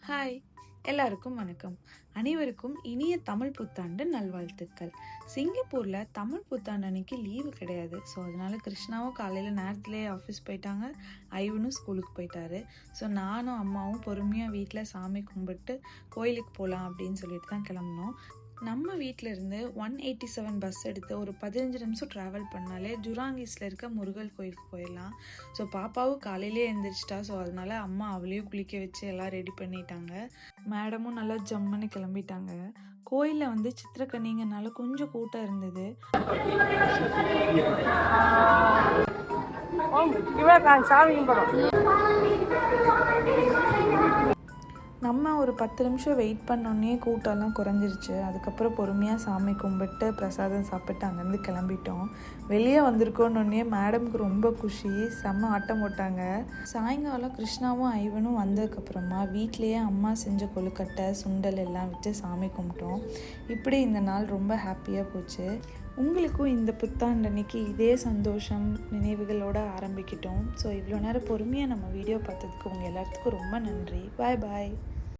Hi, எல்லாருக்கும் வணக்கம். அனைவருக்கும் இனிய தமிழ் புத்தாண்டு நல்வாழ்த்துக்கள். சிங்கப்பூரில் தமிழ் புத்தாண்டு அன்னைக்கு லீவு கிடையாது. ஸோ அதனால கிருஷ்ணாவும் காலையில் நேரத்துலேயே ஆஃபீஸ் போயிட்டாங்க, ஐவனும் ஸ்கூலுக்கு போயிட்டாரு. ஸோ நானும் அம்மாவும் பொறுமையாக வீட்டில் சாமி கும்பிட்டு கோயிலுக்கு போகலாம் அப்படின்னு சொல்லிட்டு தான் கிளம்பினோம். நம்ம வீட்டில் இருந்து 187 பஸ் எடுத்து ஒரு 15 நிமிஷம் ட்ராவல் பண்ணாலே ஜுராங்கீஸில் இருக்க முருகல் கோயிலுக்கு போயிடலாம். ஸோ பாப்பாவும் காலையிலே எழுந்திரிச்சிட்டா. ஸோ அதனால அம்மா அவளையும் குளிக்க வச்சு எல்லாம் ரெடி பண்ணிட்டாங்க. மேடமும் நல்லா ஜம்முன்னு கிளம்பிட்டாங்க. கோயிலில் சித்திரக்கண்ணிங்கனால கொஞ்சம் கூட்டம் இருந்தது. நம்ம ஒரு 10 நிமிஷம் வெயிட் பண்ணோன்னே கூட்டம்லாம் குறைஞ்சிருச்சு. அதுக்கப்புறம் பொறுமையாக சாமி கும்பிட்டு பிரசாதம் சாப்பிட்டு அங்கேருந்து கிளம்பிட்டோம். வெளியே வந்திருக்கோன்னொன்னே மேடமுக்கு ரொம்ப குஷி, செம்ம ஆட்டம் போட்டாங்க. சாயங்காலம் கிருஷ்ணாவும் ஐவனும் வந்ததுக்கப்புறமா வீட்லேயே அம்மா செஞ்ச கொழுக்கட்டை சுண்டல் எல்லாம் வச்சு சாமி கும்பிட்டோம். இப்படி இந்த நாள் ரொம்ப ஹாப்பியாக போச்சு. உங்களுக்கும் இந்த புத்தாண்டு அன்னைக்கு இதே சந்தோஷம் நினைவுகளோடு ஆரம்பிக்கிட்டோம். ஸோ இவ்வளோ நேரம் பொறுமையாக நம்ம வீடியோ பார்த்ததுக்கு உங்கள் எல்லாத்துக்கும் ரொம்ப நன்றி. பாய் பாய்.